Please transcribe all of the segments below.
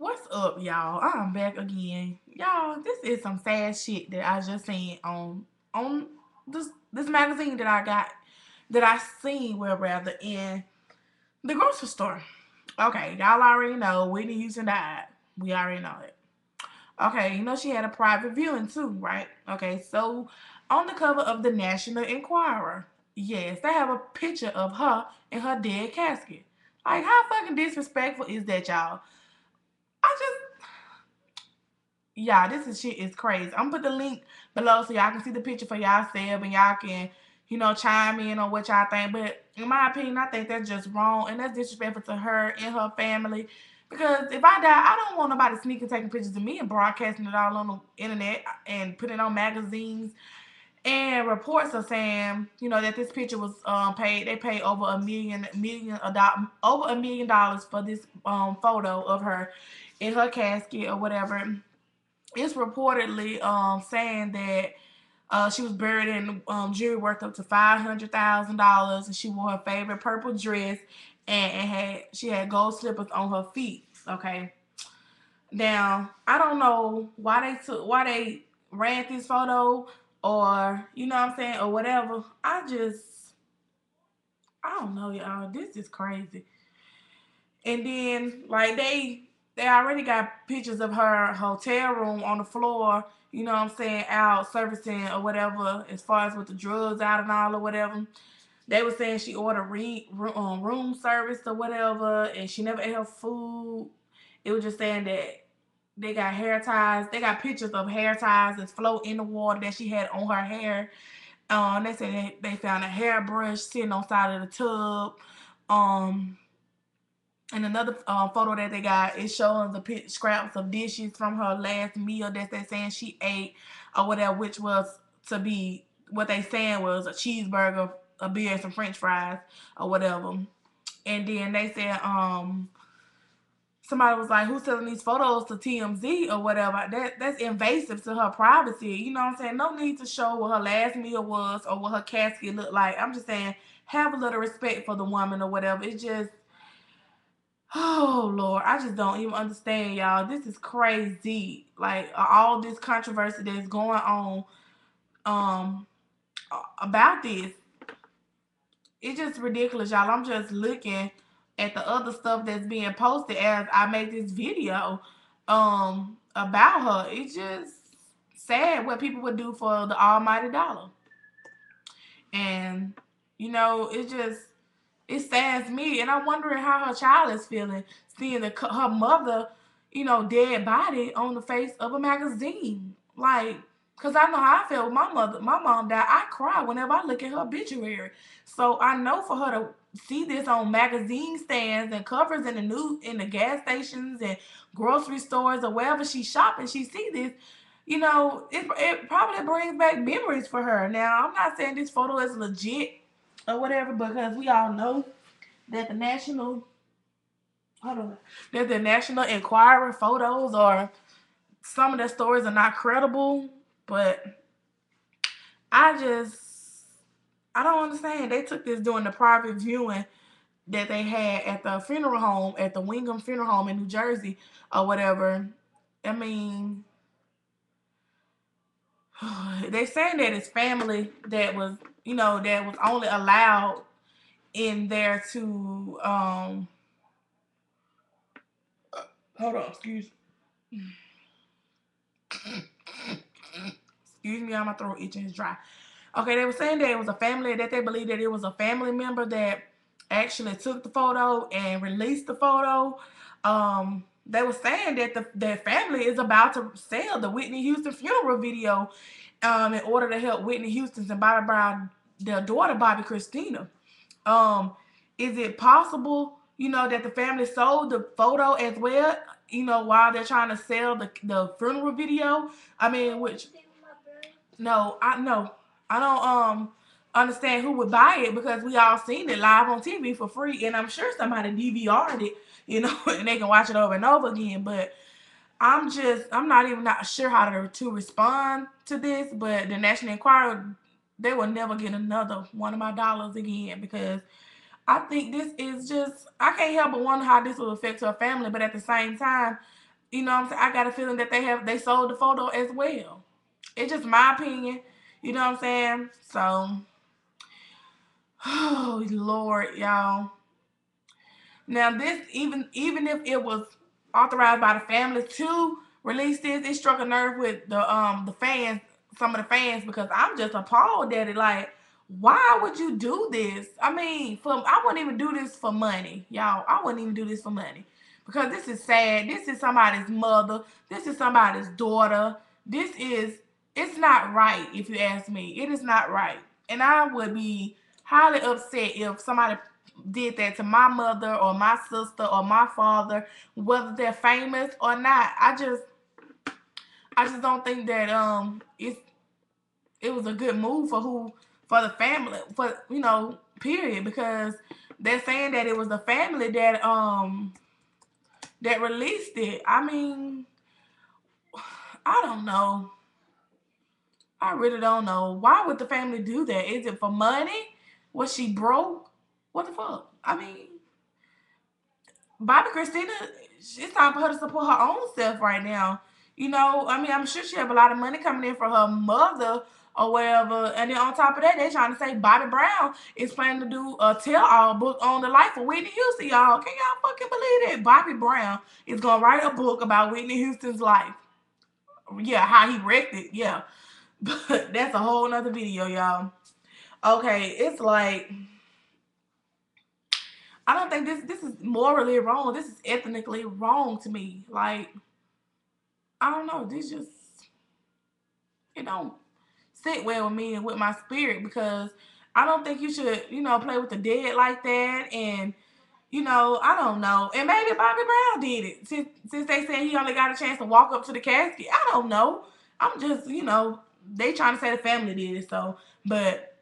What's up, y'all? I'm back again. Y'all, this is some sad shit that I just seen on this magazine that I got that I seen well rather in the grocery store. Okay, y'all already know Whitney Houston died. We already know it. Okay, you know she had a private viewing too, right? Okay, so on the cover of the National Enquirer, yes, they have a picture of her in her dead casket. Like, how fucking disrespectful is that, y'all? I just Yeah, this is shit is crazy. I'm gonna put the link below so y'all can see the picture for y'all self and y'all can, chime in on what y'all think. But in my opinion, I think that's just wrong and that's disrespectful to her and her family. Because if I die, I don't want nobody sneaking taking pictures of me and broadcasting it all on the internet and putting it on magazines. And reports are saying, that this picture was paid. They paid over over $1 million for this photo of her in her casket or whatever. It's reportedly saying that she was buried in jewelry worth up to $500,000, and she wore her favorite purple dress, and she had gold slippers on her feet. Okay, now I don't know why they ran this photo, or you know what I'm saying, or whatever. I don't know, y'all. This is crazy. And then like they already got pictures of her hotel room on the floor, you know what I'm saying, out servicing or whatever, as far as with the drugs out and all or whatever. They were saying she ordered room service or whatever, and she never ate her food. It was just saying that they got hair ties. They got pictures of hair ties that float in the water that she had on her hair. They said they found a hairbrush sitting on the side of the tub. Um, and another photo that they got is showing the scraps of dishes from her last meal that they're saying she ate or whatever, which was to be what they saying was a cheeseburger, a beer, and some French fries or whatever. And then they said somebody was like, "Who's selling these photos to TMZ or whatever?" That's invasive to her privacy. You know what I'm saying? No need to show what her last meal was or what her casket looked like. I'm just saying, have a little respect for the woman or whatever. It's just, oh Lord, I just don't even understand, y'all. This is crazy. Like all this controversy that's going on um about this. It's just ridiculous, y'all. I'm just looking at the other stuff that's being posted as I make this video about her. It's just sad what people would do for the almighty dollar. And it saddens me, and I'm wondering how her child is feeling, seeing her mother, dead body on the face of a magazine. Like, cause I know how I feel with my mother. My mom died. I cry whenever I look at her obituary. So I know for her to see this on magazine stands and covers in the news, in the gas stations and grocery stores or wherever she's shopping, she see this. It probably brings back memories for her. Now, I'm not saying this photo is legit or whatever, because we all know that the national hold on that the National Enquirer photos or some of the stories are not credible. But I just I don't understand. They took this during the private viewing that they had at the funeral home, at the Wingham Funeral Home in New Jersey or whatever. I mean, they saying that it's family that was, that was only allowed in there to hold on, excuse me, my throat itching, is dry. Okay, they were saying that it was a family, that they believe that it was a family member that actually took the photo and released the photo. They were saying that their family is about to sell the Whitney Houston funeral video in order to help Whitney Houston and Bobby Brown, their daughter Bobby Christina. Um, is it possible, that the family sold the photo as well, while they're trying to sell the funeral video? I mean, which no, I no, I don't understand who would buy it, because we all seen it live on TV for free, and I'm sure somebody DVR'd it, and they can watch it over and over again. But I'm not even not sure how to respond to this. But the National Enquirer, they will never get another one of my dollars again, because I think this is just, I can't help but wonder how this will affect her family. But at the same time, You know what I'm saying? I got a feeling that they sold the photo as well. It's just my opinion. You know what I'm saying? So, oh Lord, y'all. Now this even if it was authorized by the family to release this, it struck a nerve with the fans, some of the fans, because I'm just appalled at it. Like, why would you do this? I mean, I wouldn't even do this for money, y'all. I wouldn't even do this for money because this is sad. This is somebody's mother. This is somebody's daughter. This is it's not right if you ask me. It is not right, and I would be highly upset if somebody did that to my mother or my sister or my father, whether they're famous or not. I just don't think that it was a good move for the family, for period, because they're saying that it was the family that released it. I mean, I don't know. I really don't know. Why would the family do that? Is it for money? Was she broke? What the fuck? I mean, Bobby Christina, it's time for her to support her own self right now. I mean, I'm sure she have a lot of money coming in from her mother or whatever. And then on top of that, they trying to say Bobby Brown is planning to do a tell-all book on the life of Whitney Houston, y'all. Can y'all fucking believe that? Bobby Brown is going to write a book about Whitney Houston's life. Yeah, how he wrecked it, yeah. But that's a whole nother video, y'all. Okay, it's like, I don't think this is morally wrong. This is ethnically wrong to me. Like, I don't know. This just it don't sit well with me and with my spirit, because I don't think you should, play with the dead like that. And I don't know. And maybe Bobby Brown did it since they said he only got a chance to walk up to the casket. I don't know. I'm just, they trying to say the family did it. So, but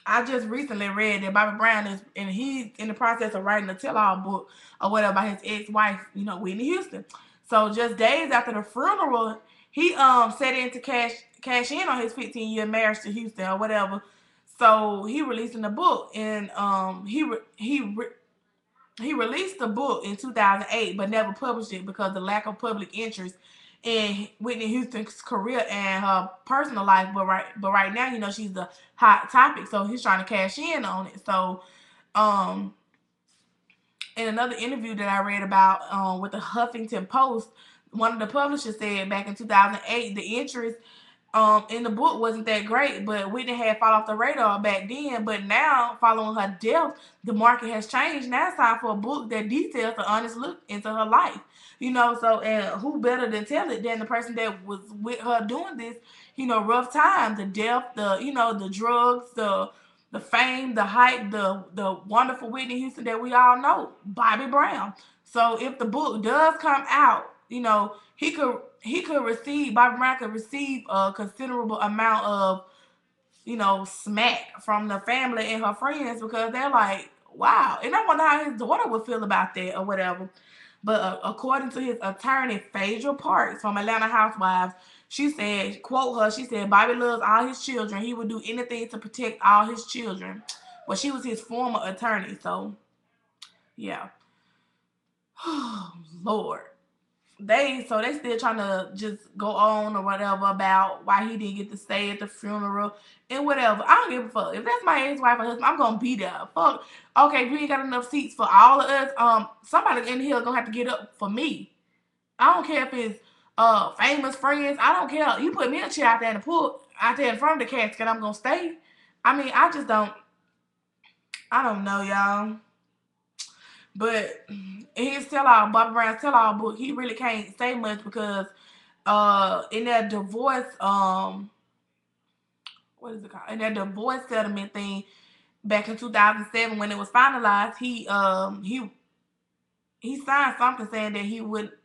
I just recently read that Bobby Brown he's in the process of writing a tell-all book or whatever about his ex-wife, Whitney Houston. So just days after the funeral, he set in to cash in on his 15-year marriage to Houston or whatever. So he releasing the book, and he released the book in 2008, but never published it because of the lack of public interest in Whitney Houston's career and her personal life. But right now, she's the hot topic, so he's trying to cash in on it. So, in another interview that I read about with the Huffington Post, one of the publishers said back in 2008 the interest in the book wasn't that great, but Whitney had fallen off the radar back then. But now, following her death, the market has changed. Now it's time for a book that details the honest look into her life. So, and who better than tell it than the person that was with her doing this, rough time, the death, the drugs, the fame, the hype, the wonderful Whitney Houston that we all know, Bobby Brown. So if the book does come out, Bobby Brown could receive a considerable amount of, smack from the family and her friends, because they're like, wow. And I wonder how his daughter would feel about that or whatever. But according to his attorney, Phaedra Parks from Atlanta Housewives, she said, quote her, she said, Bobby loves all his children. He would do anything to protect all his children. But she was his former attorney, so yeah. Oh, Lord. They still trying to just go on or whatever about why he didn't get to stay at the funeral and whatever. I don't give a fuck. If that's my ex-wife or husband, I'm gonna be there. Fuck. Okay, if you ain't got enough seats for all of us, somebody in here gonna have to get up for me. I don't care if it's famous friends. I don't care. You put me a chair out there in the pool, out there in front of the casket, I'm gonna stay. I mean, I don't know, y'all. But his Bobby Brown's tell-all book, he really can't say much because in that divorce, what is it called? In that divorce settlement thing back in 2007 when it was finalized, he signed something saying that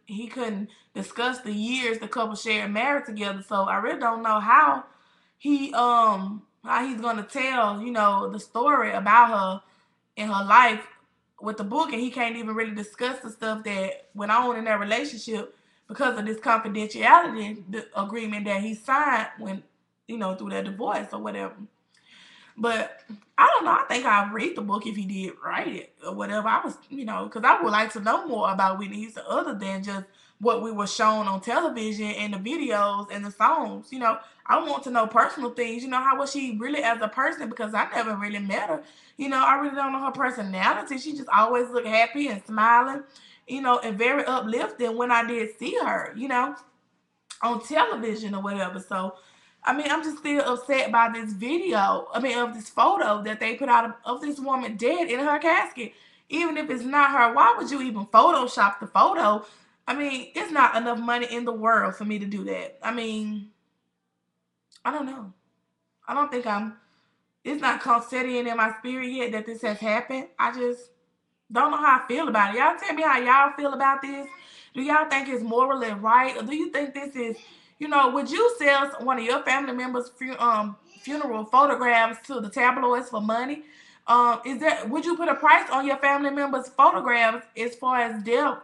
he couldn't discuss the years the couple shared married together. So I really don't know how he's gonna tell, the story about her in her life with the book, and he can't even really discuss the stuff that went on in their relationship because of this confidentiality agreement that he signed when, through their divorce or whatever. But I don't know. I think I'll read the book if he did write it or whatever. I was, because I would like to know more about Whitney Houston other than just what we were shown on television and the videos and the songs. I want to know personal things. How was she really as a person? Because I never really met her. I really don't know her personality. She just always looked happy and smiling, and very uplifting when I did see her, on television or whatever. So, I'm just still upset by this video. Of this photo that they put out of this woman dead in her casket. Even if it's not her, why would you even Photoshop the photo? It's not enough money in the world for me to do that. I don't know. I don't think it's not setting in my spirit yet that this has happened. I just don't know how I feel about it. Y'all tell me how y'all feel about this. Do y'all think it's morally right? Or do you think this is, would you sell one of your family members' funeral photographs to the tabloids for money? Would you put a price on your family members' photographs as far as death?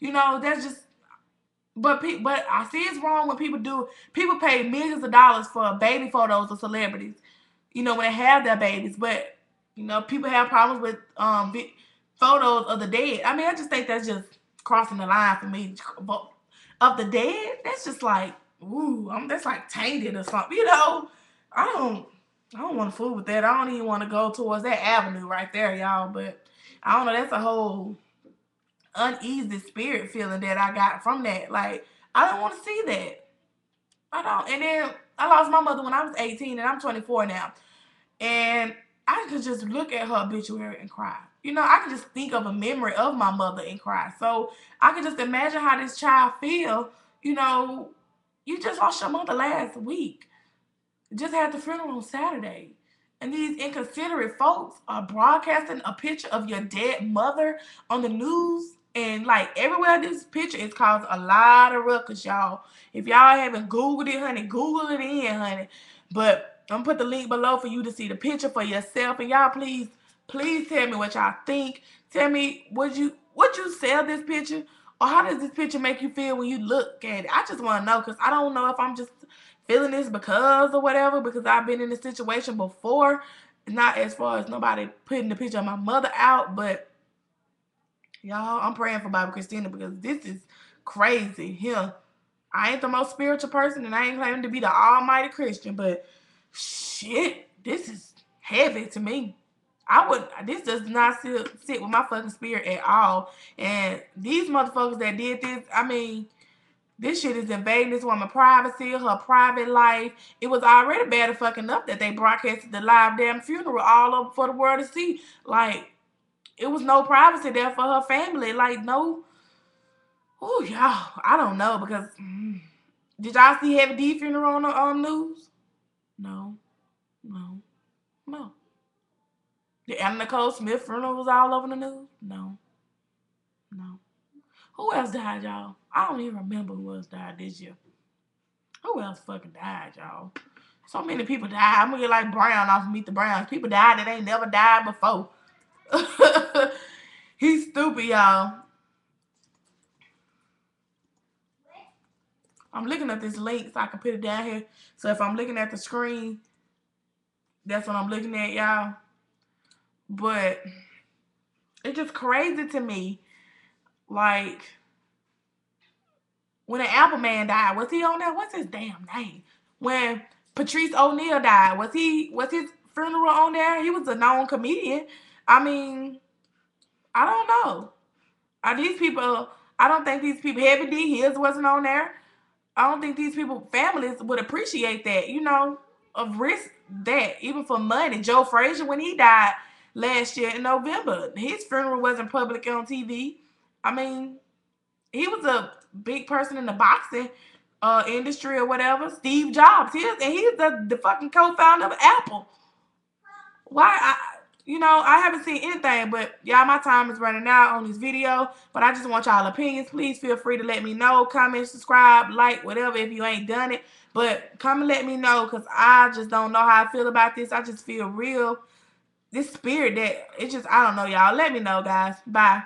That's just, but I see it's wrong when people pay millions of dollars for baby photos of celebrities, when they have their babies, but people have problems with photos of the dead. I just think that's just crossing the line for me. Of the dead, that's just like, ooh, that's like tainted or something. I don't, I don't want to fool with that. I don't even want to go towards that avenue right there, y'all. But I don't know. That's a whole uneasy spirit feeling that I got from that. Like, I don't want to see that. I don't. And then I lost my mother when I was 18, and I'm 24 now. And I could just look at her obituary and cry. I could just think of a memory of my mother and cry. So I could just imagine how this child feel. You know, you just lost your mother last week. Just had the funeral on Saturday. And these inconsiderate folks are broadcasting a picture of your dead mother on the news. And like everywhere this picture is caused a lot of ruckus, y'all. If y'all haven't Googled it, honey, Google it in, honey. But I'm gonna put the link below for you to see the picture for yourself. And y'all please tell me what y'all think. Tell me, would you sell this picture? Or how does this picture make you feel when you look at it? I just want to know because I don't know if I'm just feeling this because or whatever, because I've been in this situation before. Not as far as nobody putting the picture of my mother out, but y'all, I'm praying for Bobby Christina because this is crazy. Here, I ain't the most spiritual person and I ain't claiming to be the almighty Christian, but shit, this is heavy to me. This does not sit with my fucking spirit at all. And these motherfuckers that did this, this shit is invading this woman's privacy, her private life. It was already bad and fucking up that they broadcasted the live damn funeral all over for the world to see. Like, it was no privacy there for her family. Like, no. Oh, y'all, I don't know because did y'all see Heavy D funeral on the news? No, no, no. The Anna Nicole Smith funeral was all over the news? No, no. Who else died, y'all? I don't even remember who else died this year. Who else fucking died, y'all? So many people died. I'm gonna get like Brown off of Meet the Browns. People died that ain't never died before. He's stupid, y'all. I'm looking at this link so I can put it down here. So if I'm looking at the screen, that's what I'm looking at, y'all. But it's just crazy to me. Like, when an Apple Man died, was he on there? What's his damn name? When Patrice O'Neal died, was his funeral on there? He was a known comedian. I mean, I don't know. Are these people? I don't think these people. Heavy D, his wasn't on there. I don't think these people families would appreciate that. Of risk that even for money. Joe Frazier, when he died last year in November, his funeral wasn't public on TV. I mean, he was a big person in the boxing industry or whatever. Steve Jobs, he's the fucking co-founder of Apple. Why? I haven't seen anything, but y'all, my time is running out on this video. But I just want y'all opinions. Please feel free to let me know. Comment, subscribe, like, whatever if you ain't done it. But come and let me know because I just don't know how I feel about this. I just feel this spirit that it's just, I don't know, y'all. Let me know, guys. Bye.